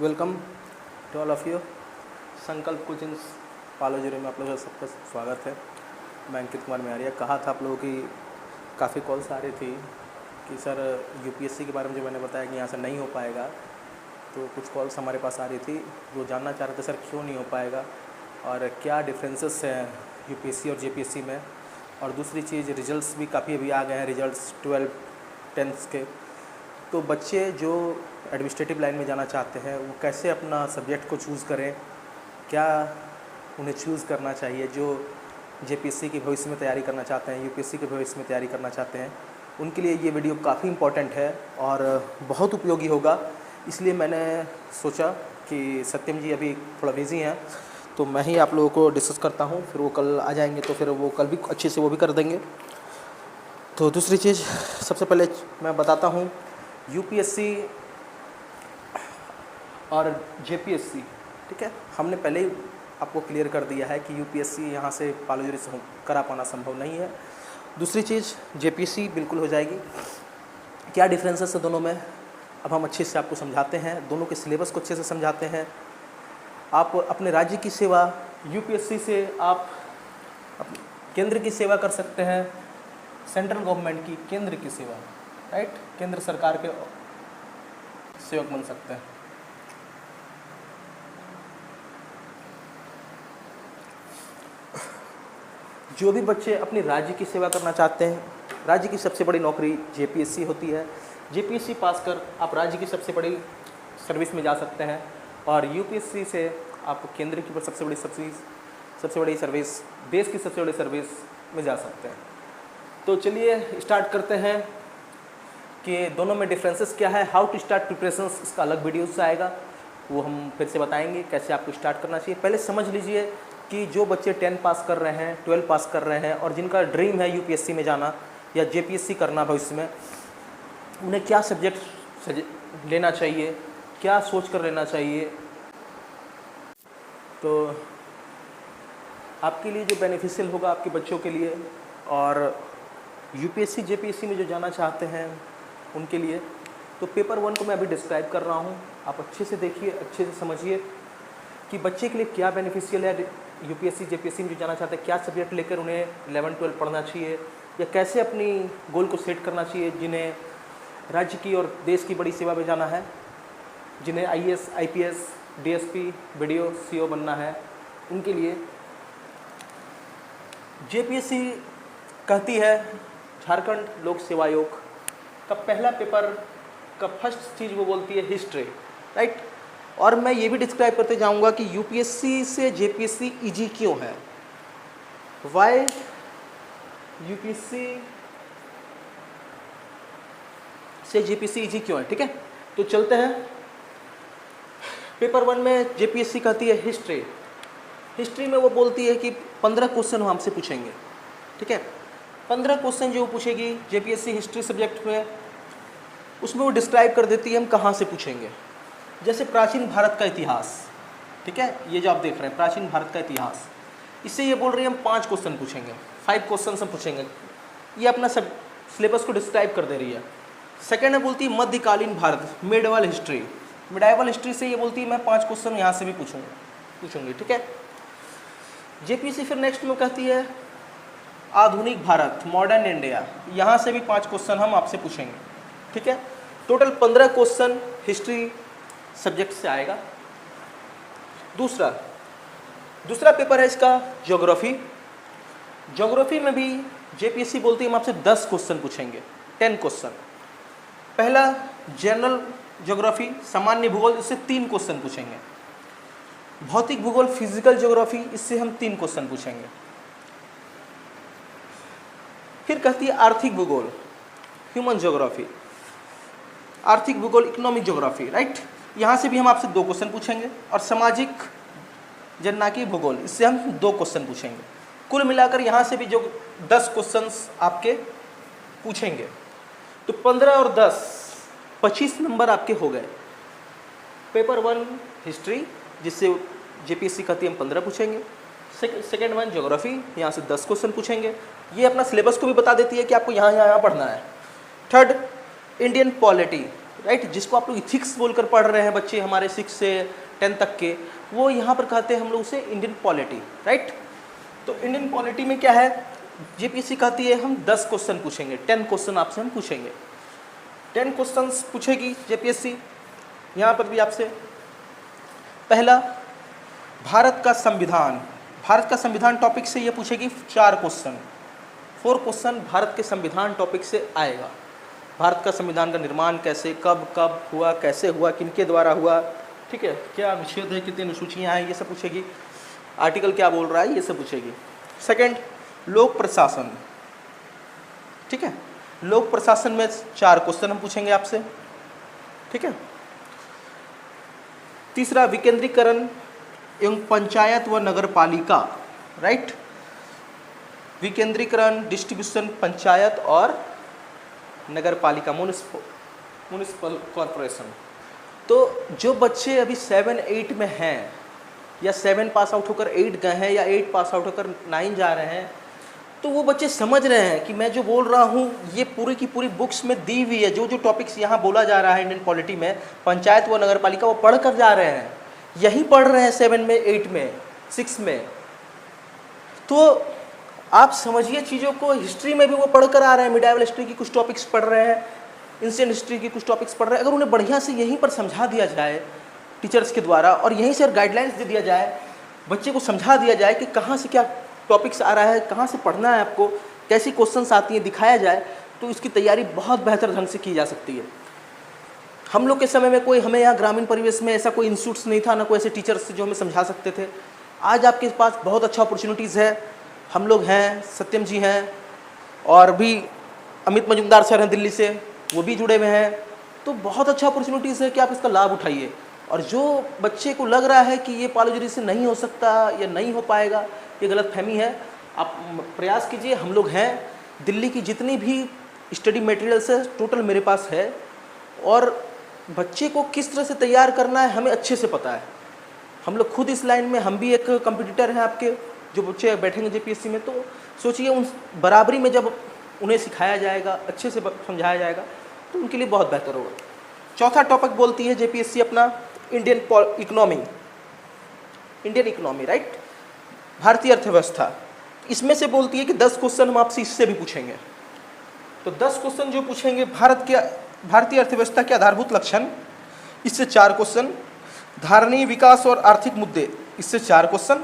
Welcome to all of you. Sankalp coaching पालोजरे में आप लोगों का सबका स्वागत है। मैं अंकित कुमार मेहरिया। कहा था आप लोगों की काफ़ी कॉल्स आ रही थी कि सर यूपीएससी के बारे में जो मैंने बताया कि यहाँ से नहीं हो पाएगा, तो कुछ कॉल्स हमारे पास आ रही थी वो जानना चाह रहे थे सर क्यों नहीं हो पाएगा और क्या डिफरेंसेस हैं यूपीएससी और जेपीएससी में। और दूसरी चीज़, रिजल्ट्स भी काफ़ी अभी आ गए हैं, रिजल्ट्स 12 10th के। तो बच्चे जो एडमिनिस्ट्रेटिव लाइन में जाना चाहते हैं वो कैसे अपना सब्जेक्ट को चूज़ करें, क्या उन्हें चूज़ करना चाहिए। जो जेपीएससी की भविष्य में तैयारी करना चाहते हैं, यूपीएससी के भविष्य में तैयारी करना चाहते हैं, उनके लिए ये वीडियो काफ़ी इम्पोर्टेंट है और बहुत उपयोगी होगा। इसलिए मैंने सोचा कि सत्यम जी अभी थोड़ा बिज़ी हैं तो मैं ही आप लोगों को डिस्कस करता हूँ, फिर वो कल आ जाएंगे तो फिर वो कल भी अच्छे से वो भी कर देंगे। तो दूसरी चीज़, सबसे पहले मैं बताता हूँ यूपीएससी और जेपीएससी, ठीक है। हमने पहले ही आपको क्लियर कर दिया है कि यूपीएससी यहाँ से पालोजरी से करा पाना संभव नहीं है। दूसरी चीज़, जेपीएससी बिल्कुल हो जाएगी। क्या डिफरेंसेस है दोनों में, अब हम अच्छे से आपको समझाते हैं, दोनों के सिलेबस को अच्छे से समझाते हैं। आप अपने राज्य की सेवा यूपीएससी से आप केंद्र की सेवा कर सकते हैं, सेंट्रल गवर्नमेंट की केंद्र की सेवा, राइट, केंद्र सरकार के सेवक बन सकते हैं। जो भी बच्चे अपनी राज्य की सेवा करना चाहते हैं, राज्य की सबसे बड़ी नौकरी जेपीएससी होती है। जेपीएससी पास कर आप राज्य की सबसे बड़ी सर्विस में जा सकते हैं और यूपीएससी से आप केंद्र की सबसे बड़ी सर्विस, देश की सबसे बड़ी सर्विस में जा सकते हैं। तो चलिए स्टार्ट करते हैं कि दोनों में डिफरेंसेस क्या है। हाउ टू स्टार्ट प्रिपरेशंस, इसका अलग वीडियोस आएगा, वो हम फिर से बताएंगे कैसे आपको स्टार्ट करना चाहिए। पहले समझ लीजिए कि जो बच्चे 10 पास कर रहे हैं, 12 पास कर रहे हैं और जिनका ड्रीम है यूपीएससी में जाना या जेपीएससी करना भविष्य में, उन्हें क्या सब्जेक्ट लेना चाहिए, क्या सोच कर लेना चाहिए। तो आपके लिए जो बेनिफिशियल होगा आपके बच्चों के लिए और यूपीएससी जेपीएससी में जो जाना चाहते हैं उनके लिए, तो पेपर 1 को मैं अभी डिस्क्राइब कर रहा हूँ। आप अच्छे से देखिए, अच्छे से समझिए कि बच्चे के लिए क्या बेनिफिशियल है। यूपीएससी जेपीएससी में जो जाना चाहते हैं, क्या सब्जेक्ट लेकर उन्हें 11-12 पढ़ना चाहिए या कैसे अपनी गोल को सेट करना चाहिए। जिन्हें राज्य की और देश की बड़ी सेवा में जाना है, जिन्हें IAS, IPS, DSP, BDO, CO बनना है, उनके लिए जेपीएससी कहती है, झारखंड लोक सेवा आयोग का पहला पेपर का फर्स्ट चीज़ वो बोलती है हिस्ट्री, राइट। और मैं ये भी डिस्क्राइब करते जाऊंगा कि यूपीएससी से जेपीएससी इजी क्यों है, वाई यूपीएससी से जेपीएससी इजी क्यों है, ठीक है। तो चलते हैं। पेपर 1 में जेपीएससी कहती है हिस्ट्री। हिस्ट्री में वो बोलती है कि 15 क्वेश्चन वो हमसे पूछेंगे, ठीक है। 15 क्वेश्चन जो पूछेगी जेपीएससी हिस्ट्री सब्जेक्ट में, उसमें वो डिस्क्राइब कर देती है हम कहाँ से पूछेंगे। जैसे प्राचीन भारत का इतिहास, ठीक है, ये जो आप देख रहे हैं प्राचीन भारत का इतिहास, इससे ये बोल रही है हम 5 क्वेश्चन पूछेंगे, 5 क्वेश्चन हम पूछेंगे। ये अपना सब सिलेबस को डिस्क्राइब कर दे रही है। सेकेंड है बोलती है मध्यकालीन Bharat, medieval history. Medieval history से ये बोलती है मैं 5 क्वेश्चन यहाँ से भी पूछूंगी, ठीक है। जेपीएससी फिर नेक्स्ट में कहती है आधुनिक भारत, मॉडर्न इंडिया, यहाँ से भी 5 क्वेश्चन हम आपसे पूछेंगे, ठीक है। टोटल 15 क्वेश्चन हिस्ट्री सब्जेक्ट से आएगा। दूसरा पेपर है इसका ज्योग्राफी। ज्योग्राफी में भी जेपीएससी बोलती है हम आपसे 10 क्वेश्चन पूछेंगे, 10 क्वेश्चन। पहला जनरल ज्योग्राफी, सामान्य भूगोल, इससे 3 क्वेश्चन पूछेंगे। भौतिक भूगोल, फिजिकल ज्योग्राफी, इससे हम 3 क्वेश्चन पूछेंगे। फिर कहती है आर्थिक भूगोल, ह्यूमन ज्योग्राफी, आर्थिक भूगोल, इकोनॉमिक ज्योग्राफी, राइट, यहाँ से भी हम आपसे 2 क्वेश्चन पूछेंगे। और सामाजिक जननाकी भूगोल, इससे हम 2 क्वेश्चन पूछेंगे। कुल मिलाकर यहाँ से भी जो 10 क्वेश्चंस आपके पूछेंगे, तो 15 और 10 25 नंबर आपके हो गए। पेपर 1 हिस्ट्री, जिससे जेपीएससी कहती है हम 15 पूछेंगे। सेकेंड 1 ज्योग्राफी, यहाँ से 10 क्वेश्चन पूछेंगे। ये अपना सिलेबस को भी बता देती है कि आपको यहाँ पढ़ना है। थर्ड इंडियन पॉलिटी, राइट, जिसको आप लोग इथिक्स बोलकर पढ़ रहे हैं बच्चे हमारे 6 से 10 तक के, वो यहाँ पर कहते हैं हम लोग उसे इंडियन पॉलिटी, राइट। तो इंडियन पॉलिटी में क्या है, जेपीएससी कहती है हम 10 क्वेश्चन पूछेंगे, 10 क्वेश्चन आपसे हम पूछेंगे, 10 क्वेश्चन पूछेगी जेपीएससी यहाँ पर भी आपसे। पहला, भारत का संविधान, भारत का संविधान टॉपिक से ये पूछेगी 4 क्वेश्चन, 4 क्वेश्चन भारत के संविधान टॉपिक से आएगा। भारत का संविधान का निर्माण कैसे, कब कब हुआ, कैसे हुआ, किनके द्वारा हुआ, ठीक है, क्या अनुच्छेद है, कितनी अनुसूचियाँ हैं, ये सब पूछेगी, आर्टिकल क्या बोल रहा है, ये सब पूछेगी। सेकंड, लोक प्रशासन, ठीक है, लोक प्रशासन में 4 क्वेश्चन हम पूछेंगे आपसे, ठीक है। तीसरा, विकेंद्रीकरण एवं पंचायत व नगर पालिका, राइट, विकेंद्रीकरण, डिस्ट्रीब्यूशन, पंचायत और नगर पालिका, म्युनिसिपल कॉरपोरेशन। तो जो बच्चे अभी 7-8 में हैं या 7 पास आउट होकर 8 गए हैं या 8 पास आउट होकर 9 जा रहे हैं, तो वो बच्चे समझ रहे हैं कि मैं जो बोल रहा हूँ ये पूरी की पूरी बुक्स में दी हुई है, जो जो टॉपिक्स यहाँ बोला जा रहा है इंडियन पॉलिटी में, पंचायत व नगर पालिका, वो पढ़ कर जा रहे हैं, यही पढ़ रहे हैं 7 में, 8 में, 6 में। तो आप समझिए चीज़ों को, हिस्ट्री में भी वो पढ़ कर आ रहे हैं, मिडाइवल हिस्ट्री की कुछ टॉपिक्स पढ़ रहे हैं, इंसिडेंट हिस्ट्री की कुछ टॉपिक्स पढ़ रहे हैं। अगर उन्हें बढ़िया से यहीं पर समझा दिया जाए टीचर्स के द्वारा और यहीं से गाइडलाइंस दे दिया जाए, बच्चे को समझा दिया जाए कि कहाँ से क्या टॉपिक्स आ रहा है, कहाँ से पढ़ना है आपको, कैसी क्वेश्चंस आती हैं, दिखाया जाए, तो इसकी तैयारी बहुत बेहतर ढंग से की जा सकती है। हम लोग के समय में कोई, हमें यहाँ ग्रामीण परिवेश में ऐसा कोई इंस्टीट्यूट्स नहीं था, ना कोई ऐसे टीचर्स जो हमें समझा सकते थे। आज आपके पास बहुत अच्छा अपॉर्चुनिटीज़ है, हम लोग हैं, सत्यम जी हैं, और भी अमित मजुमदार सर हैं दिल्ली से, वो भी जुड़े हुए हैं। तो बहुत अच्छा अपॉर्चुनिटीज़ है कि आप इसका लाभ उठाइए। और जो बच्चे को लग रहा है कि ये पालोजरी से नहीं हो सकता या नहीं हो पाएगा, ये गलतफहमी है। आप प्रयास कीजिए, हम लोग हैं, दिल्ली की जितनी भी स्टडी मटेरियल्स है टोटल मेरे पास है, और बच्चे को किस तरह से तैयार करना है हमें अच्छे से पता है। हम लोग खुद इस लाइन में, हम भी एक कंपटीटर हैं आपके, जो बच्चे बैठेंगे जेपीएससी में, तो सोचिए उन बराबरी में जब उन्हें सिखाया जाएगा, अच्छे से समझाया जाएगा, तो उनके लिए बहुत बेहतर होगा। चौथा टॉपिक बोलती है जेपीएससी अपना Indian economy, Indian economy, right, भारतीय अर्थव्यवस्था। इसमें से बोलती है कि 10 क्वेश्चन हम आपसे इससे भी पूछेंगे। तो 10 क्वेश्चन जो पूछेंगे, भारतीय अर्थव्यवस्था के आधारभूत लक्षण, इससे 4 क्वेश्चन, धारणीय विकास और आर्थिक मुद्दे, इससे 4 क्वेश्चन,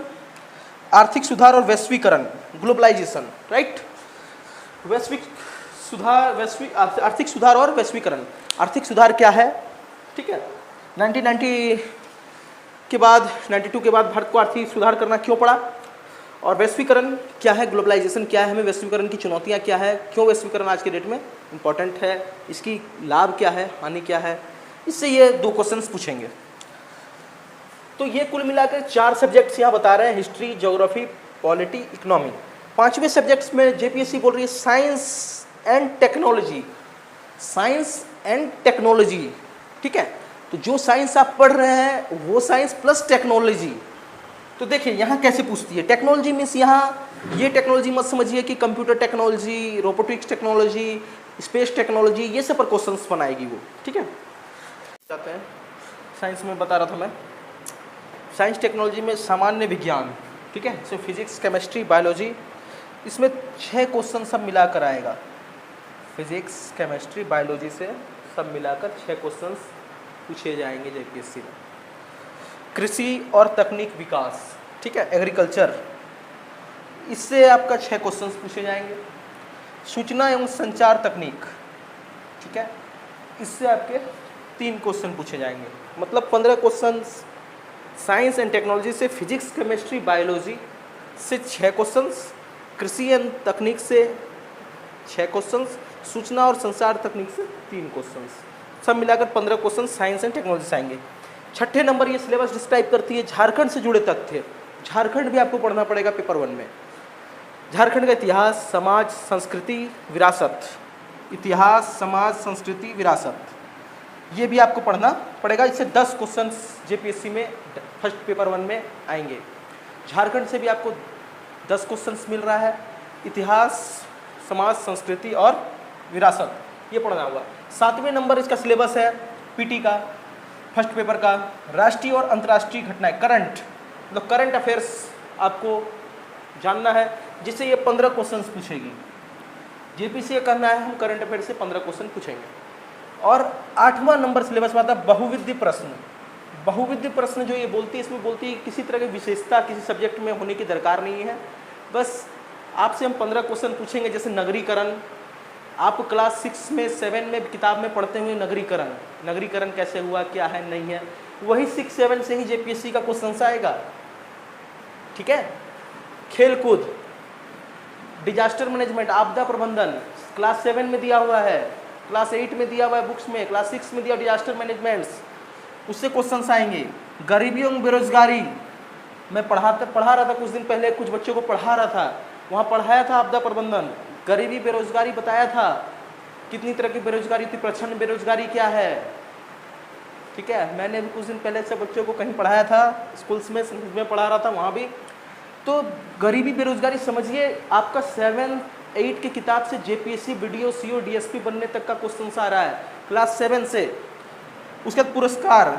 आर्थिक सुधार और वैश्वीकरण, ग्लोबलाइजेशन, राइट, आर्थिक सुधार और वैश्वीकरण। आर्थिक सुधार क्या है, ठीक है, 1990 के बाद, 92 के बाद भारत को आर्थिक सुधार करना क्यों पड़ा, और वैश्वीकरण क्या है, ग्लोबलाइजेशन क्या है, हमें वैश्वीकरण की चुनौतियाँ क्या है, क्यों वैश्वीकरण आज के डेट में इम्पॉर्टेंट है, इसकी लाभ क्या है, हानि क्या है, इससे ये 2 क्वेश्चंस पूछेंगे। तो ये कुल मिलाकर 4 सब्जेक्ट्स यहाँ बता रहे हैं, हिस्ट्री, ज्योग्राफी, पॉलिटी, इकोनॉमी। 5वें सब्जेक्ट्स में जेपीएससी बोल रही है science and technology, science and technology, ठीक है। तो जो साइंस आप पढ़ रहे हैं वो साइंस प्लस टेक्नोलॉजी। तो देखिए यहाँ कैसे पूछती है, टेक्नोलॉजी मीन्स यहाँ ये टेक्नोलॉजी मत समझिए कि computer technology, robotics technology, space technology, ये सब पर क्वेश्चंस बनाएगी वो, ठीक है। जाते हैं साइंस में, बता रहा था मैं, साइंस टेक्नोलॉजी में सामान्य विज्ञान, ठीक है, इसमें फिजिक्स, केमिस्ट्री, बायोलॉजी, इसमें 6 क्वेश्चन सब मिलाकर आएगा, फिजिक्स, केमिस्ट्री, बायोलॉजी से सब मिलाकर 6 क्वेश्चंस पूछे जाएंगे जेपीएससी में। कृषि और तकनीक विकास, ठीक है, एग्रीकल्चर, इससे आपका 6 क्वेश्चंस पूछे जाएंगे। सूचना एवं संचार तकनीक, ठीक है, इससे आपके 3 क्वेश्चन पूछे जाएंगे, मतलब 15 क्वेश्चन। साइंस एंड टेक्नोलॉजी से फिजिक्स, केमिस्ट्री, बायोलॉजी से 6 क्वेश्चंस, कृषि एवं तकनीक से 6 क्वेश्चंस, सूचना और संचार तकनीक से 3 क्वेश्चंस, सब मिलाकर 15 क्वेश्चन साइंस एंड टेक्नोलॉजी से आएंगे। 6ठे नंबर ये सिलेबस डिस्क्राइब करती है झारखंड से जुड़े तथ्य। झारखंड भी आपको पढ़ना पड़ेगा पेपर 1 में। झारखंड का इतिहास, समाज, संस्कृति, विरासत, इतिहास, समाज, संस्कृति, विरासत, ये भी आपको पढ़ना पड़ेगा। इससे 10 क्वेश्चन जेपीएससी में फर्स्ट पेपर 1 में आएंगे। झारखंड से भी आपको 10 क्वेश्चन मिल रहा है, इतिहास, समाज, संस्कृति और विरासत, ये पढ़ना होगा। 7वें नंबर इसका सिलेबस है पीटी का, फर्स्ट पेपर का, राष्ट्रीय और अंतर्राष्ट्रीय घटनाएं, करंट, मतलब करंट अफेयर्स आपको जानना है, जिससे ये 15 क्वेश्चंस पूछेगी। जेपीसी का करना है, हम करंट अफेयर से 15 क्वेश्चन पूछेंगे। और 8वां नंबर सिलेबस में आता है बहुविध प्रश्न। बहुविध प्रश्न जो ये बोलती है, इसमें बोलती है किसी तरह की विशेषता किसी सब्जेक्ट में होने की दरकार नहीं है, बस आपसे हम 15 क्वेश्चन पूछेंगे। जैसे नगरीकरण, आप क्लास 6 में 7 में किताब में पढ़ते हुए नगरीकरण, नगरीकरण कैसे हुआ, क्या है नहीं है, वही 6-7 से ही जेपीएससी का क्वेश्चन आएगा। ठीक है। खेलकूद, डिजास्टर मैनेजमेंट, आपदा प्रबंधन, क्लास 7 में दिया हुआ है, क्लास 8 में दिया हुआ है बुक्स में, क्लास 6 में दिया डिजास्टर मैनेजमेंट्स, उससे क्वेश्चंस आएंगे। गरीबी और बेरोजगारी, मैं पढ़ा रहा था कुछ दिन पहले, कुछ बच्चों को पढ़ा रहा था, वहाँ पढ़ाया था आपदा प्रबंधन, गरीबी बेरोजगारी बताया था, कितनी तरह की बेरोजगारी थी, प्रच्छन्न बेरोजगारी क्या है। ठीक है, मैंने भी कुछ दिन पहले सब बच्चों को कहीं पढ़ाया था, स्कूल्स में पढ़ा रहा था वहाँ भी। तो गरीबी बेरोजगारी समझिए, आपका 7-8 की किताब से जेपीएससी वीडियो सीओ डीएसपी बनने तक का क्वेश्चन आ रहा है क्लास 7 से। उसके बाद पुरस्कार,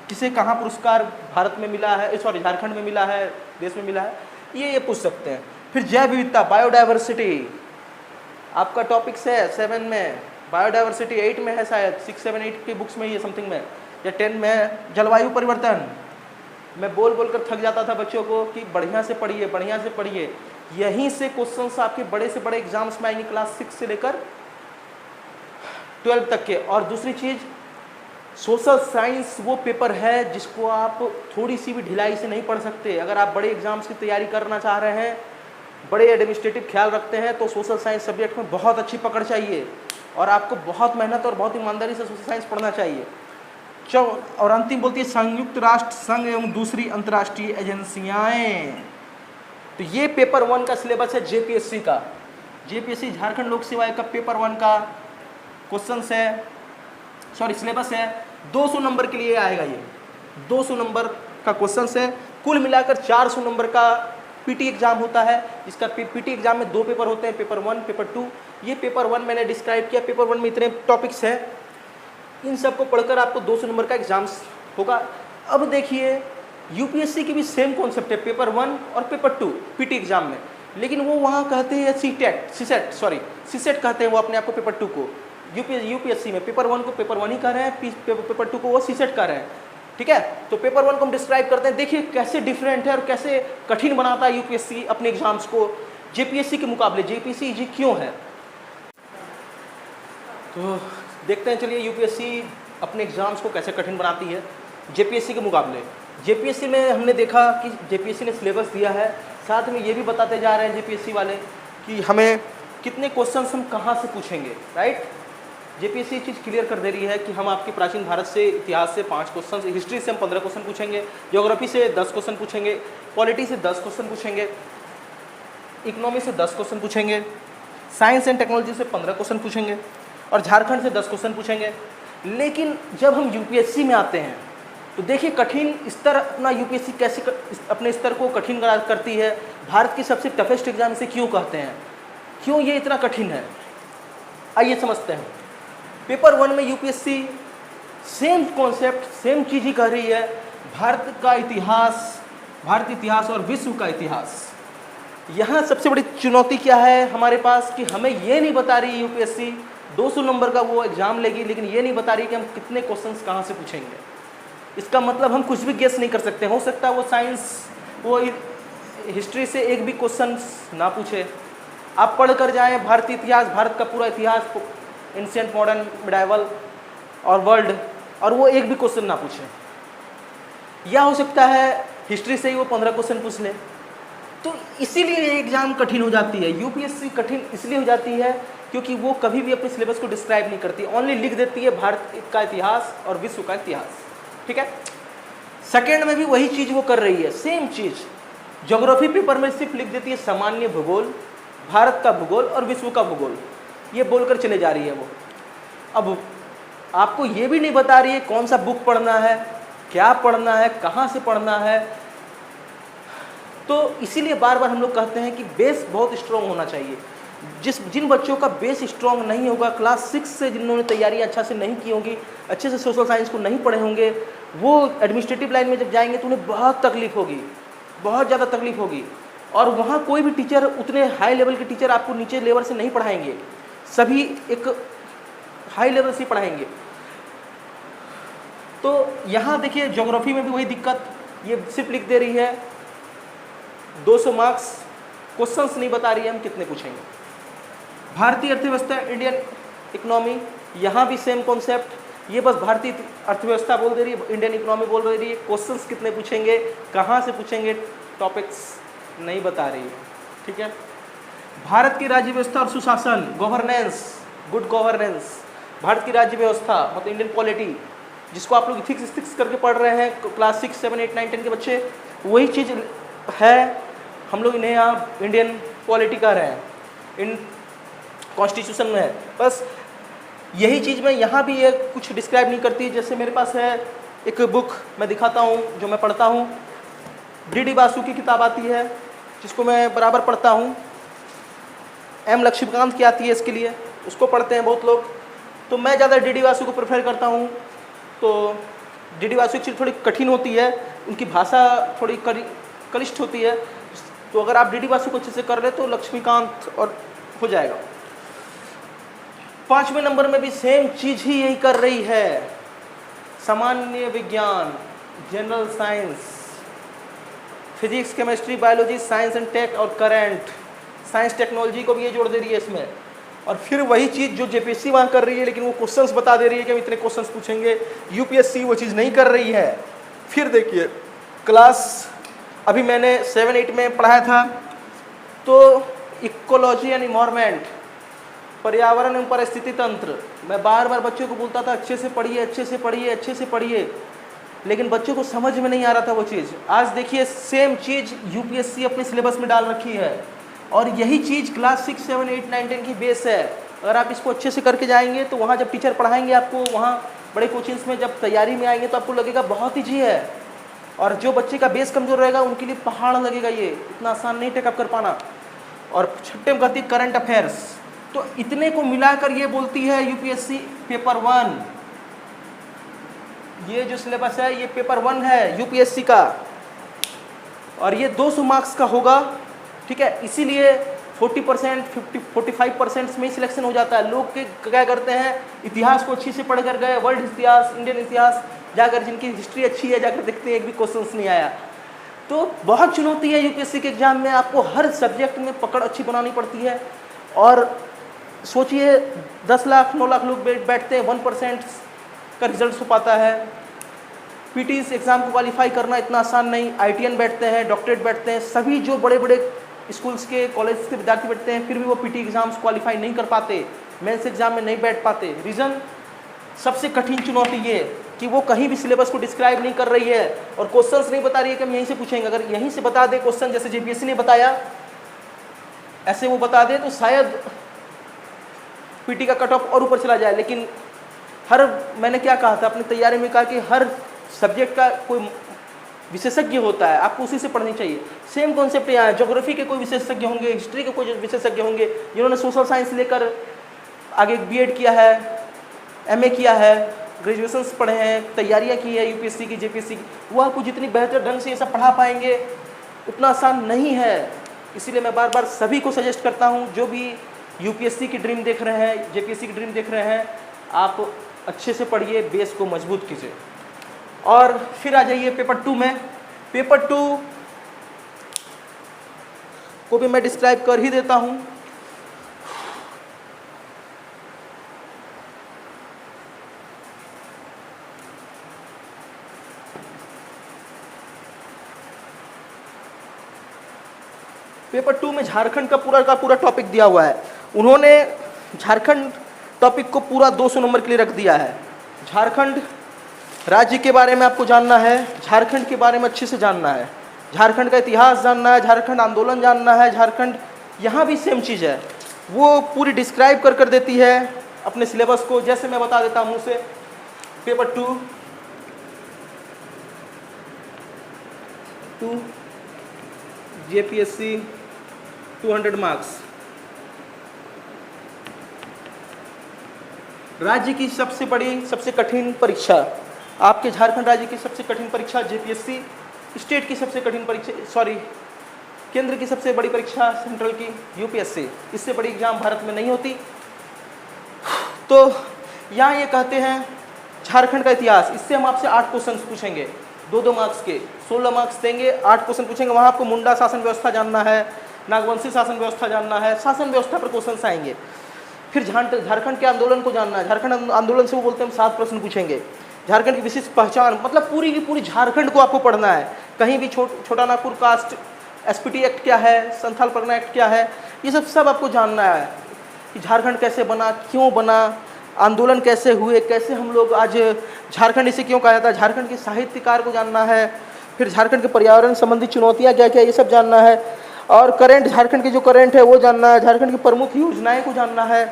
किसे कहाँ पुरस्कार भारत में मिला है, सॉरी झारखंड में मिला है, देश में मिला है, ये पूछ सकते हैं। फिर जैव विविधता, बायोडाइवर्सिटी आपका टॉपिक्स है 7 में, बायोडाइवर्सिटी 8 में है शायद, 6, 7, 8 की बुक्स में, ये समथिंग में, या 10 में है। जलवायु परिवर्तन, मैं बोल कर थक जाता था बच्चों को कि बढ़िया से पढ़िए, बढ़िया से पढ़िए, यहीं से क्वेश्चंस आपके बड़े से बड़े एग्जाम्स में आएंगे, क्लास 6 से लेकर 12 तक के। और दूसरी चीज़, सोशल साइंस वो पेपर है जिसको आप थोड़ी सी भी ढिलाई से नहीं पढ़ सकते। अगर आप बड़े एग्जाम्स की तैयारी करना चाह रहे हैं, बड़े एडमिनिस्ट्रेटिव ख्याल रखते हैं, तो सोशल साइंस सब्जेक्ट में बहुत अच्छी पकड़ चाहिए और आपको बहुत मेहनत और बहुत ईमानदारी से सोशल साइंस पढ़ना चाहिए। और अंतिम बोलती है संयुक्त राष्ट्र संघ एवं दूसरी अंतर्राष्ट्रीय एजेंसियाएं। तो ये पेपर 1 का सिलेबस है जेपीएससी का। जेपीएससी झारखंड लोक सेवा आयोग का पेपर 1 का क्वेश्चन है, सॉरी सिलेबस है, 200 नंबर के लिए आएगा। ये 200 नंबर का क्वेश्चन है। कुल मिलाकर 400 नंबर का पीटी एग्जाम होता है। इसका पीटी एग्जाम में 2 पेपर होते हैं, पेपर 1, पेपर 2। ये पेपर 1 मैंने डिस्क्राइब किया, पेपर 1 में इतने टॉपिक्स हैं, इन सबको पढ़कर आपको 200 नंबर का एग्जाम्स होगा। अब देखिए यूपीएससी की भी सेम कॉन्सेप्ट है, पेपर 1 और पेपर 2 पीटी एग्जाम में, लेकिन वो वहाँ कहते हैं सीसेट कहते हैं वो अपने आप को पेपर 2 को। यूपीएससी में पेपर 1 को पेपर 1 ही कह रहे हैं, पेपर 2 को वो सीसेट कह रहे हैं। ठीक है, तो पेपर 1 को हम डिस्क्राइब करते हैं। देखिए कैसे डिफरेंट है और कैसे कठिन बनाता है यूपीएससी अपने एग्जाम्स को जेपीएससी के मुकाबले। जेपीएससी इजी क्यों है, तो देखते हैं चलिए यूपीएससी अपने एग्जाम्स को कैसे कठिन बनाती है जेपीएससी के मुकाबले। जेपीएससी में हमने देखा कि जेपीएससी ने सिलेबस दिया है, साथ में ये भी बताते जा रहे हैं जेपीएससी वाले कि हमें कितने क्वेश्चंस हम कहाँ से पूछेंगे। राइट, जेपीएससी चीज़ क्लियर कर दे रही है कि हम आपके प्राचीन भारत से, इतिहास से 5 क्वेश्चन, हिस्ट्री से हम 15 क्वेश्चन पूछेंगे, ज्योग्राफी से 10 क्वेश्चन पूछेंगे, पॉलिटी से 10 क्वेश्चन पूछेंगे, इकोनॉमी से 10 क्वेश्चन पूछेंगे, साइंस एंड टेक्नोलॉजी से 15 क्वेश्चन पूछेंगे और झारखंड से 10 क्वेश्चन पूछेंगे। लेकिन जब हम यूपीएससी में आते हैं तो देखिए कठिन स्तर अपना यूपीएससी कैसे अपने स्तर को कठिन करती है। भारत की सबसे टफेस्ट एग्जाम इसे क्यों कहते हैं, क्यों ये इतना कठिन है, आइए समझते हैं। पेपर 1 में यूपीएससी सेम कॉन्सेप्ट, सेम चीज़ ही कह रही है, भारत का इतिहास, भारतीय इतिहास और विश्व का इतिहास। यहाँ सबसे बड़ी चुनौती क्या है हमारे पास कि हमें ये नहीं बता रही यूपीएससी, 200 नंबर का वो एग्जाम लेगी, लेकिन ये नहीं बता रही कि हम कितने क्वेश्चंस कहाँ से पूछेंगे। इसका मतलब हम कुछ भी गेस नहीं कर सकते। हो सकता है वो साइंस, वो हिस्ट्री से एक भी क्वेश्चन ना पूछे। आप पढ़ कर जाएँ भारतीय इतिहास, भारत का पूरा इतिहास, एंशिएंट, मॉडर्न, मिडाइवल और वर्ल्ड, और वो एक भी क्वेश्चन ना पूछे। या हो सकता है हिस्ट्री से ही वो 15 क्वेश्चन पूछ ले। तो इसीलिए ये एग्ज़ाम कठिन हो जाती है। यूपीएससी कठिन इसलिए हो जाती है क्योंकि वो कभी भी अपने सिलेबस को डिस्क्राइब नहीं करती, ओनली लिख देती है भारत का इतिहास और विश्व का इतिहास। ठीक है, सेकेंड में भी वही चीज़ वो कर रही है, सेम चीज़। ज्योग्राफी पेपर में सिर्फ लिख देती है सामान्य भूगोल, भारत का भूगोल और विश्व का भूगोल, ये बोलकर चले जा रही है वो। अब आपको ये भी नहीं बता रही है कौन सा बुक पढ़ना है, क्या पढ़ना है, कहाँ से पढ़ना है। तो इसीलिए बार बार हम लोग कहते हैं कि बेस बहुत स्ट्रॉन्ग होना चाहिए। जिन बच्चों का बेस स्ट्रॉन्ग नहीं होगा, क्लास 6 से जिन्होंने तैयारी अच्छा से नहीं की होंगी, अच्छे से सोशल साइंस को नहीं पढ़े होंगे, वो एडमिनिस्ट्रेटिव लाइन में जब जाएंगे तो उन्हें बहुत तकलीफ होगी, बहुत ज़्यादा तकलीफ होगी। और वहाँ कोई भी टीचर, उतने हाई लेवल के टीचर आपको नीचे लेवल से नहीं पढ़ाएंगे, सभी एक हाई लेवल से पढ़ाएंगे। तो यहाँ देखिए ज्योग्राफी में भी वही दिक्कत, ये सिर्फ लिख दे रही है 200 मार्क्स, क्वेश्चंस नहीं बता रही है हम कितने पूछेंगे। भारतीय अर्थव्यवस्था, इंडियन इकोनॉमी, यहाँ भी सेम कॉन्सेप्ट, ये बस भारतीय अर्थव्यवस्था बोल दे रही है, इंडियन इकोनॉमी बोल दे रही है, क्वेश्चंस कितने पूछेंगे, कहाँ से पूछेंगे, टॉपिक्स नहीं बता रही है। ठीक है। भारत की राज्य व्यवस्था और सुशासन, गवर्नेंस, गुड गवर्नेंस, भारत की राज्य व्यवस्था मतलब इंडियन पॉलिटी, जिसको आप लोग इथिक्स करके पढ़ रहे हैं क्लास 6, 7, 8, 9, 10 के बच्चे, वही चीज़ है। हम लोग इन्हें यहाँ इंडियन पॉलिटी कह रहे हैं, इन कॉन्स्टिट्यूशन में है। बस यही चीज़ मैं यहाँ भी ये कुछ डिस्क्राइब नहीं करती। जैसे मेरे पास है एक बुक, मैं दिखाता हूँ जो मैं पढ़ता हूँ, डी बासु की किताब आती है जिसको मैं बराबर पढ़ता हूँ, एम लक्ष्मीकांत की आती है इसके लिए, उसको पढ़ते हैं बहुत लोग। तो मैं ज़्यादा डी बासु को प्रेफर करता हूँ। तो डी बासु की चीज़ थोड़ी कठिन होती है, उनकी भाषा थोड़ी कलिष्ठ होती है। तो अगर आप डी बासु को अच्छे से कर ले तो लक्ष्मीकांत और हो जाएगा। 5वें नंबर में भी सेम चीज़ ही यही कर रही है, सामान्य विज्ञान, general science, physics, chemistry, biology, science and tech और करंट, साइंस टेक्नोलॉजी को भी ये जोड़ दे रही है इसमें। और फिर वही चीज़ जो जेपीएससी वहाँ कर रही है, लेकिन वो क्वेश्चंस बता दे रही है कि हम इतने क्वेश्चंस पूछेंगे, यूपीएससी वो चीज़ नहीं कर रही है। फिर देखिए क्लास अभी मैंने 7, 8 में पढ़ाया था, तो इकोलॉजी एंड इन्वायरमेंट, पर्यावरण एवं परिस्थिति तंत्र, मैं बार बार बच्चों को बोलता था अच्छे से पढ़िए, अच्छे से पढ़िए, अच्छे से पढ़िए, लेकिन बच्चों को समझ में नहीं आ रहा था वो चीज़। आज देखिए सेम चीज़ यूपीएससी अपने सिलेबस में डाल रखी है, और यही चीज़ क्लास 6, 7, 8, 9, 10 की बेस है। अगर आप इसको अच्छे से करके जाएंगे तो वहाँ जब टीचर पढ़ाएंगे आपको, वहाँ बड़े कोचिंग्स में जब तैयारी में आएंगे तो आपको लगेगा बहुत ईजी है। और जो बच्चे का बेस कमज़ोर रहेगा उनके लिए पहाड़ लगेगा, ये इतना आसान नहीं टेकअप कर पाना। और 6 में कहती है करंट अफेयर्स। तो इतने को मिलाकर ये बोलती है यूपीएससी पेपर 1, ये जो सिलेबस है ये पेपर 1 है यूपीएससी का, और ये 200 मार्क्स का होगा। ठीक है, इसीलिए 40%, 45% में ही सिलेक्शन हो जाता है। लोग क्या करते हैं, इतिहास को अच्छी से पढ़ कर गए, वर्ल्ड इतिहास, इंडियन इतिहास, जाकर जिनकी हिस्ट्री अच्छी है जाकर देखते हैं एक भी क्वेश्चंस नहीं आया। तो बहुत चुनौती है यूपीएससी के एग्जाम में, आपको हर सब्जेक्ट में पकड़ अच्छी बनानी पड़ती है। और सोचिए 10 लाख 9 लाख लोग बैठते हैं, 1% का रिजल्ट हो पाता है। पीटीएस एग्ज़ाम को क्वालिफाई करना इतना आसान नहीं। आईटीएन बैठते हैं, डॉक्टरेट बैठते हैं, सभी जो बड़े बड़े स्कूल्स के कॉलेज के विद्यार्थी बैठते हैं, फिर भी वो पीटी एग्ज़ाम्स क्वालिफाई नहीं कर पाते, मेंस एग्जाम में नहीं बैठ पाते। रीज़न, सबसे कठिन चुनौती ये कि वो कहीं भी सिलेबस को डिस्क्राइब नहीं कर रही है और क्वेश्चंस नहीं बता रही है कि हम यहीं से पूछेंगे। अगर यहीं से बता दे क्वेश्चन, जैसे जेपीएससी ने बताया ऐसे वो बता दे, तो शायद पीटी का कट ऑफ और ऊपर चला जाए। लेकिन मैंने क्या कहा था अपनी तैयारी में, कहा कि हर सब्जेक्ट का कोई विशेषज्ञ होता है, आपको उसी से पढ़नी चाहिए। सेम कॉन्सेप्ट यहाँ है, ज्योग्राफी के कोई विशेषज्ञ होंगे, हिस्ट्री के कोई विशेषज्ञ होंगे, जिन्होंने सोशल साइंस लेकर आगे बीएड किया है, एमए किया है, ग्रेजुएशंस पढ़े हैं, तैयारियाँ की है यूपीएससी की, जेपीएससी की, वो आपको जितनी बेहतर ढंग से ये सब पढ़ा पाएंगे, उतना आसान नहीं है। इसीलिए मैं बार बार सभी को सजेस्ट करता हूँ, जो भी यूपीएससी की ड्रीम देख रहे हैं, जेपीएससी की ड्रीम देख रहे हैं, आप अच्छे से पढ़िए, बेस को मजबूत कीजिए। और फिर आ जाइए पेपर 2 में। पेपर 2 को भी मैं डिस्क्राइब कर ही देता हूँ। पेपर 2 में झारखंड का पूरा टॉपिक दिया हुआ है। उन्होंने झारखंड टॉपिक को पूरा 200 नंबर के लिए रख दिया है। झारखंड राज्य के बारे में आपको जानना है, झारखंड के बारे में अच्छे से जानना है, झारखंड का इतिहास जानना है, झारखंड आंदोलन जानना है, झारखंड, यहाँ भी सेम चीज़ है, वो पूरी डिस्क्राइब कर देती है अपने सिलेबस को। जैसे मैं बता देता हूँ उसे, पेपर 2 जेपीएससी 200 मार्क्स, राज्य की सबसे बड़ी सबसे कठिन परीक्षा, आपके झारखंड राज्य की सबसे कठिन परीक्षा जेपीएससी, स्टेट की सबसे कठिन परीक्षा केंद्र की सबसे बड़ी परीक्षा सेंट्रल की यूपीएससी। इससे बड़ी एग्जाम भारत में नहीं होती। तो यहाँ ये कहते हैं झारखंड का इतिहास, इससे हम आपसे 8 क्वेश्चन पूछेंगे, 2-2 मार्क्स के, 16 मार्क्स देंगे, 8 क्वेश्चन पूछेंगे। वहाँ आपको मुंडा शासन व्यवस्था जानना है, नागवंशी शासन व्यवस्था जानना है, शासन व्यवस्था पर क्वेश्चन आएंगे। फिर झारखंड के आंदोलन को जानना है, झारखंड आंदोलन से वो बोलते हैं 7 प्रश्न पूछेंगे। झारखंड की विशिष्ट पहचान, मतलब पूरी की पूरी झारखंड को आपको पढ़ना है। कहीं भी छोटा नागपुर कास्ट एसपीटी एक्ट क्या है, संथाल परगना एक्ट क्या है, ये सब आपको जानना है कि झारखंड कैसे बना, क्यों बना, आंदोलन कैसे हुए, कैसे हम लोग आज झारखंड इसे क्यों कहा जाता है, झारखंड के साहित्यकार को जानना है। फिर झारखंड के पर्यावरण संबंधी चुनौतियाँ क्या क्या, ये सब जानना है। और करंट, झारखंड के जो करंट है वो जानना है, झारखंड की प्रमुख योजनाएं को जानना है,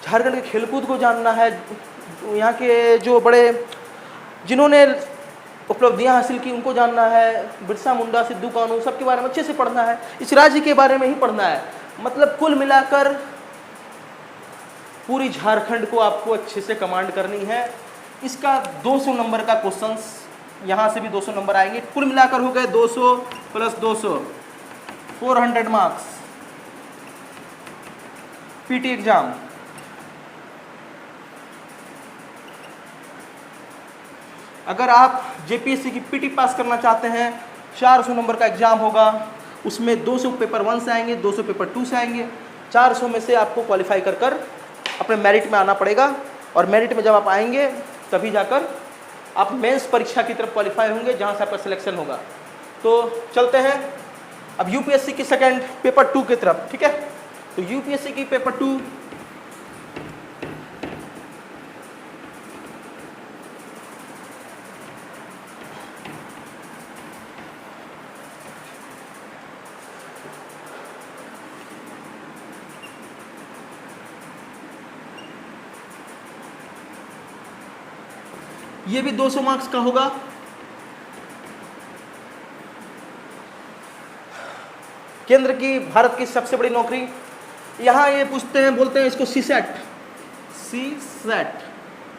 झारखंड के खेलकूद को जानना है, यहाँ के जो बड़े जिन्होंने उपलब्धियां हासिल की उनको जानना है, बिरसा मुंडा, सिद्धू कानू, सबके बारे में अच्छे से पढ़ना है, इस राज्य के बारे में ही पढ़ना है। मतलब कुल मिलाकर पूरी झारखंड को आपको अच्छे से कमांड करनी है। इसका 200 नंबर का क्वेश्चंस, यहाँ से भी 200 नंबर आएंगे, कुल मिलाकर हो गए 200 + 200 400 मार्क्स पीटी एग्जाम। अगर आप जेपीएससी की पीटी पास करना चाहते हैं, 400 नंबर का एग्जाम होगा, उसमें 200 पेपर 1 से आएंगे, 200 पेपर 2 से आएंगे। 400 में से आपको क्वालिफाई कर अपने मेरिट में आना पड़ेगा, और मेरिट में जब आप आएंगे तभी जाकर आप मेंस परीक्षा की तरफ क्वालिफाई होंगे, जहां से आपका सिलेक्शन होगा। तो चलते हैं अब यूपीएससी की सेकंड पेपर 2 की तरफ, ठीक है। तो यूपीएससी की पेपर 2 ये भी 200 मार्क्स का होगा। केंद्र की, भारत की सबसे बड़ी नौकरी, यहाँ ये पूछते हैं, बोलते हैं इसको सीसेट,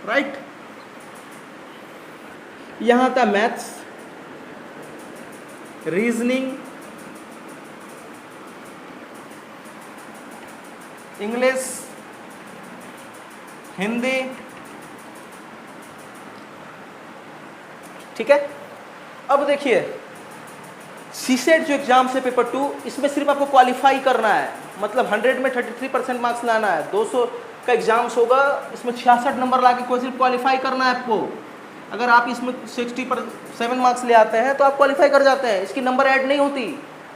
राइट। यहाँ था मैथ्स, रीजनिंग, इंग्लिश, हिंदी, ठीक है। अब देखिए सीसेट जो एग्जाम से पेपर 2, इसमें सिर्फ आपको क्वालिफाई करना है, मतलब 100 में 33% मार्क्स लाना है। 200 का एग्जाम्स होगा, इसमें 66 नंबर ला के सिर्फ क्वालिफाई करना है आपको। अगर आप इसमें 67 मार्क्स ले आते हैं तो आप क्वालिफाई कर जाते हैं, इसकी नंबर ऐड नहीं होती,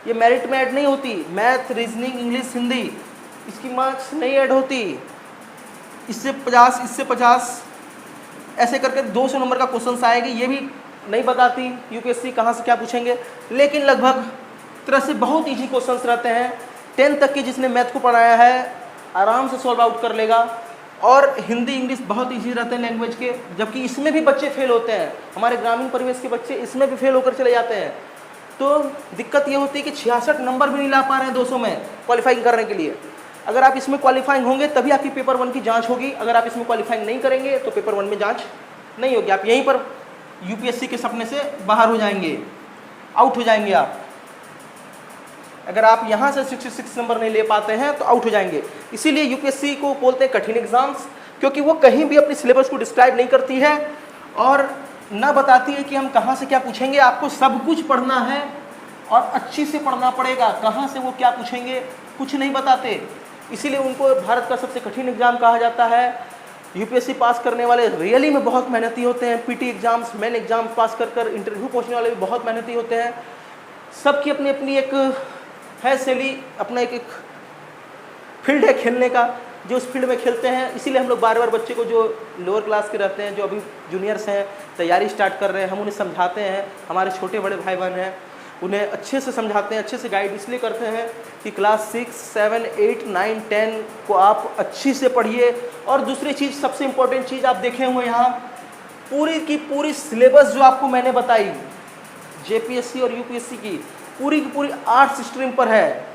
ये मेरिट में ऐड नहीं होती। मैथ, रीजनिंग, इंग्लिश, हिंदी, इसकी मार्क्स नहीं ऐड होती। इससे 50, इससे 50, ऐसे करके 200 नंबर का क्वेश्चन आएगी। ये भी नहीं बताती यूपीएससी कहाँ से क्या पूछेंगे, लेकिन लगभग तरह से बहुत इजी क्वेश्चंस रहते हैं। 10 तक की जिसने मैथ को पढ़ाया है आराम से सॉल्व आउट कर लेगा। और हिंदी, इंग्लिश बहुत इजी रहते हैं लैंग्वेज के, जबकि इसमें भी बच्चे फेल होते हैं। हमारे ग्रामीण परिवेश के बच्चे इसमें भी फेल होकर चले जाते हैं। तो दिक्कत ये होती है कि 66 नंबर भी नहीं ला पा रहे हैं 200 में क्वालिफाइंग करने के लिए। अगर आप इसमें क्वालिफाइंग होंगे तभी आपकी पेपर 1 की जाँच होगी। अगर आप इसमें क्वालिफाइंग नहीं करेंगे तो पेपर 1 में जाँच नहीं होगी, आप यहीं पर यूपीएससी के सपने से बाहर हो जाएंगे, आउट हो जाएंगे आप। अगर आप यहाँ से 66 नंबर नहीं ले पाते हैं तो आउट हो जाएंगे। इसीलिए यूपीएससी को बोलते हैं कठिन एग्जाम्स, क्योंकि वो कहीं भी अपनी सिलेबस को डिस्क्राइब नहीं करती है और ना बताती है कि हम कहाँ से क्या पूछेंगे। आपको सब कुछ पढ़ना है और अच्छी से पढ़ना पड़ेगा। कहाँ से वो क्या पूछेंगे कुछ नहीं बताते, इसीलिए उनको भारत का सबसे कठिन एग्जाम कहा जाता है। यूपीएससी पास करने वाले रियली में बहुत मेहनती होते हैं। पीटी एग्जाम्स, मेन एग्जाम्स पास कर इंटरव्यू पहुंचने वाले भी बहुत मेहनती होते हैं। सबकी अपनी अपनी एक है शैली, अपना एक फील्ड है खेलने का, जो उस फील्ड में खेलते हैं। इसीलिए हम लोग बार बार बच्चे को, जो लोअर क्लास के रहते हैं, जो अभी जूनियर्स हैं, तैयारी स्टार्ट कर रहे हैं, हम उन्हें समझाते हैं। हमारे छोटे बड़े भाई बहन हैं, उन्हें अच्छे से समझाते हैं, अच्छे से गाइड इसलिए करते हैं कि क्लास 6, 7, 8, 9, 10 को आप अच्छी से पढ़िए। और दूसरी चीज़, सबसे इम्पोर्टेंट चीज़ आप देखे हुए यहाँ पूरी की पूरी सिलेबस जो आपको मैंने बताई जेपीएससी और यूपीएससी की पूरी आर्ट्स स्ट्रीम पर है।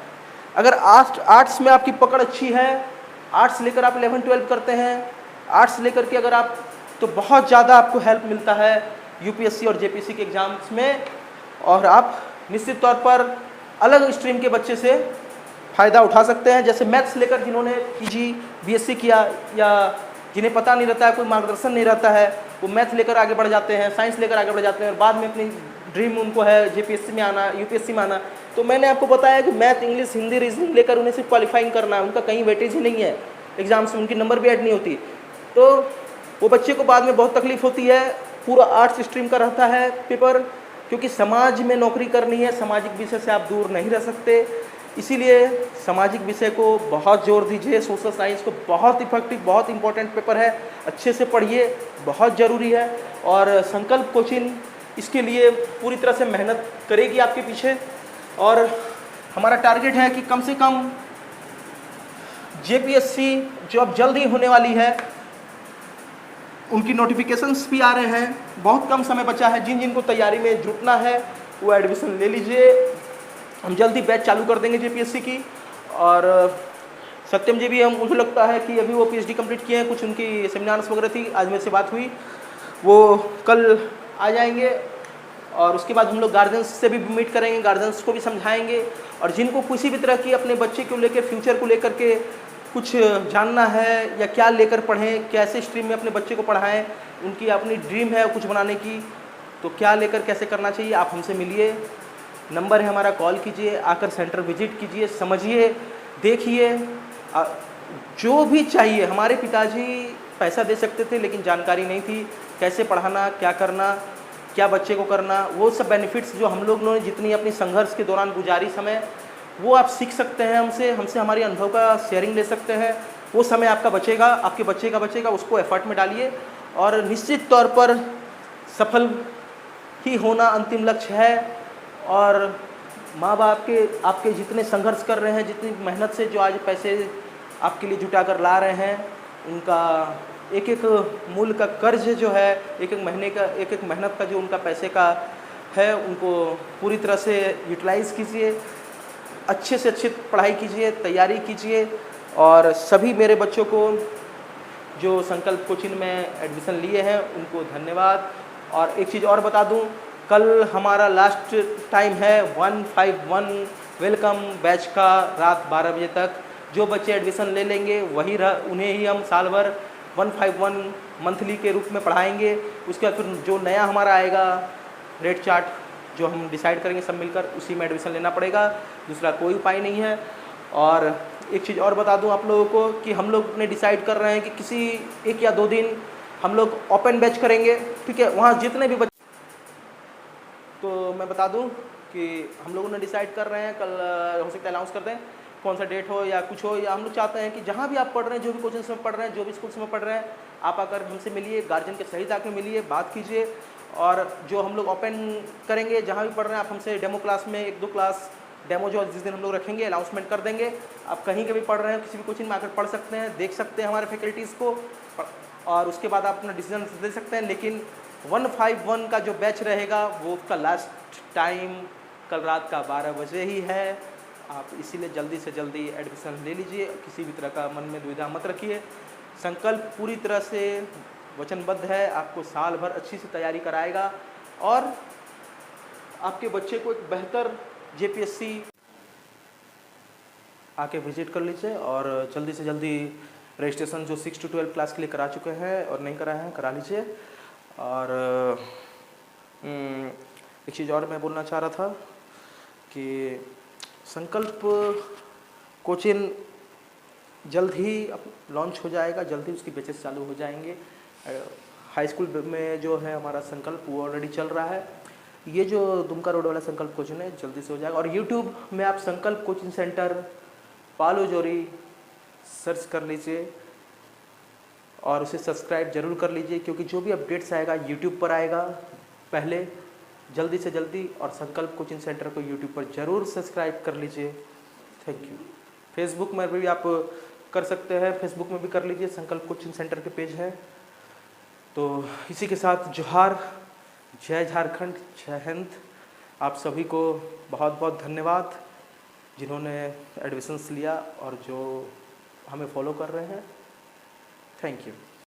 अगर आर्ट्स में आपकी पकड़ अच्छी है, आर्ट्स लेकर आप 11, 12 करते हैं आर्ट्स लेकर के अगर आप, तो बहुत ज़्यादा आपको हेल्प मिलता है यूपीएससी और जेपीएससी के एग्ज़ाम्स में, और आप निश्चित तौर पर अलग स्ट्रीम के बच्चे से फ़ायदा उठा सकते हैं। जैसे मैथ्स लेकर जिन्होंने पीजी बीएससी किया, या जिन्हें पता नहीं रहता है, कोई मार्गदर्शन नहीं रहता है, वो मैथ लेकर आगे बढ़ जाते हैं, साइंस लेकर आगे बढ़ जाते हैं, और बाद में अपनी ड्रीम उनको है जेपीएससी में आना, यूपीएससी में आना। तो मैंने आपको बताया कि मैथ, इंग्लिश, हिंदी, रीजनिंग लेकर उन्हें सिर्फ क्वालिफाइंग करना है, उनका कहीं वेटेज ही नहीं है, एग्जाम्स में उनकी नंबर भी ऐड नहीं होती। तो वो बच्चे को बाद में बहुत तकलीफ होती है। पूरा आर्ट्स स्ट्रीम का रहता है पेपर, क्योंकि समाज में नौकरी करनी है, सामाजिक विषय से आप दूर नहीं रह सकते, इसीलिए सामाजिक विषय को बहुत जोर दीजिए। सोशल साइंस को बहुत इफेक्टिव, बहुत इंपॉर्टेंट पेपर है, अच्छे से पढ़िए, बहुत ज़रूरी है। और संकल्प कोचिंग इसके लिए पूरी तरह से मेहनत करेगी आपके पीछे, और हमारा टारगेट है कि कम से कम जेपीएससी जो अब जल्द ही होने वाली है, उनकी नोटिफिकेशंस भी आ रहे हैं, बहुत कम समय बचा है। जिन जिनको तैयारी में जुटना है वो एडमिशन ले लीजिए, हम जल्दी बैच चालू कर देंगे जेपीएससी की। और सत्यम जी भी, हम मुझे लगता है कि अभी वो पीएचडी कंप्लीट किए हैं, कुछ उनकी सेमिनार्स वगैरह थी, आज मेरे से बात हुई, वो कल आ जाएंगे। और उसके बाद हम लोग गार्जियंस से भी मीट करेंगे, गार्जियंस को भी समझाएंगे, और जिनको किसी भी तरह की अपने बच्चे को लेकर, फ्यूचर को लेकर के कुछ जानना है, या क्या लेकर पढ़ें, कैसे स्ट्रीम में अपने बच्चे को पढ़ाएं, उनकी अपनी ड्रीम है कुछ बनाने की, तो क्या लेकर कैसे करना चाहिए, आप हमसे मिलिए, नंबर है हमारा, कॉल कीजिए, आकर सेंटर विजिट कीजिए, समझिए, देखिए, जो भी चाहिए। हमारे पिताजी पैसा दे सकते थे, लेकिन जानकारी नहीं थी कैसे पढ़ाना, क्या करना, क्या बच्चे को करना, वो सब बेनिफिट्स जो हम लोगों ने जितनी अपनी संघर्ष के दौरान गुजारी समय, वो आप सीख सकते हैं हमसे हमारे अनुभव का शेयरिंग ले सकते हैं। वो समय आपका बचेगा, आपके बच्चे का बचेगा, उसको एफर्ट में डालिए, और निश्चित तौर पर सफल ही होना अंतिम लक्ष्य है। और माँ बाप के आपके जितने संघर्ष कर रहे हैं, जितनी मेहनत से जो आज पैसे आपके लिए जुटा कर ला रहे हैं, उनका एक एक मूल का कर्ज जो है, एक एक महीने का, एक एक मेहनत का जो उनका पैसे का है, उनको पूरी तरह से यूटिलाइज़ कीजिए, अच्छे से अच्छी पढ़ाई कीजिए, तैयारी कीजिए। और सभी मेरे बच्चों को जो संकल्प कोचिंग में एडमिशन लिए हैं उनको धन्यवाद। और एक चीज़ और बता दूं, कल हमारा लास्ट टाइम है 151 वेलकम बैच का, रात 12 बजे तक। जो बच्चे एडमिशन ले लेंगे वही उन्हें ही हम साल भर 151 मंथली के रूप में पढ़ाएंगे। उसके बाद फिर जो नया हमारा आएगा रेट चार्ट, जो हम डिसाइड करेंगे सब मिलकर, उसी में एडमिशन लेना पड़ेगा, दूसरा कोई उपाय नहीं है। और एक चीज़ और बता दूं आप लोगों को कि हम लोग ने डिसाइड कर रहे हैं कि किसी 1 या 2 दिन हम लोग ओपन बैच करेंगे, ठीक है, वहाँ जितने भी बच्चे, तो मैं बता दूं कि हम लोगों ने डिसाइड कर रहे हैं, कल हो सकता है अनाउंस कर दें, कौन सा डेट हो या कुछ हो, या हम लोग चाहते हैं कि जहाँ भी आप पढ़ रहे हैं, जो भी कोचिंग में पढ़ रहे हैं, जो भी स्कूल्स में पढ़ रहे हैं, आप आकर हमसे मिलिए, गार्जियन के सहित आकर मिलिए, बात कीजिए। और जो हम लोग ओपन करेंगे, जहाँ भी पढ़ रहे हैं, आप हमसे डेमो क्लास में 1-2 क्लास डेमो जो जिस दिन हम लोग रखेंगे अनाउंसमेंट कर देंगे। आप कहीं के भी पढ़ रहे हैं, किसी भी कोचिंग में आकर पढ़ सकते हैं, देख सकते हैं हमारे फैकल्टीज़ को, और उसके बाद आप अपना डिसीजन दे सकते हैं। लेकिन 151 का जो बैच रहेगा वो उसका लास्ट टाइम कल रात का 12 बजे ही है। आप इसीलिए जल्दी से जल्दी एडमिशन ले लीजिए, किसी भी तरह का मन में दुविधा मत रखिए। संकल्प पूरी तरह से वचनबद्ध है, आपको साल भर अच्छी से तैयारी कराएगा, और आपके बच्चे को एक बेहतर जेपीएससी आके विजिट कर लीजिए। और जल्दी से जल्दी रजिस्ट्रेशन जो 6 to 12 क्लास के लिए करा चुके हैं और नहीं कराए हैं, करा लीजिए। और एक चीज़ और मैं बोलना चाह रहा था कि संकल्प कोचिंग जल्द ही लॉन्च हो जाएगा, जल्द ही उसकी बैचेस चालू हो जाएंगे। हाई स्कूल में जो है हमारा संकल्प वो ऑलरेडी चल रहा है। ये जो दुमका रोड वाला संकल्प कोचिंग है जल्दी से हो जाएगा। और यूट्यूब में आप संकल्प कोचिंग सेंटर पालो जोरी सर्च कर लीजिए और उसे सब्सक्राइब जरूर कर लीजिए, क्योंकि जो भी अपडेट्स आएगा यूट्यूब पर आएगा पहले, जल्दी से जल्दी। और संकल्प कोचिंग सेंटर को यूट्यूब पर ज़रूर सब्सक्राइब कर लीजिए। Thank you. फेसबुक में भी आप कर सकते हैं, फेसबुक में भी कर लीजिए, संकल्प कोचिंग सेंटर के पेज है। तो इसी के साथ जोहार, जय झारखंड, जय हिंद। आप सभी को बहुत बहुत धन्यवाद जिन्होंने एडमिशन्स लिया और जो हमें फॉलो कर रहे हैं। Thank you.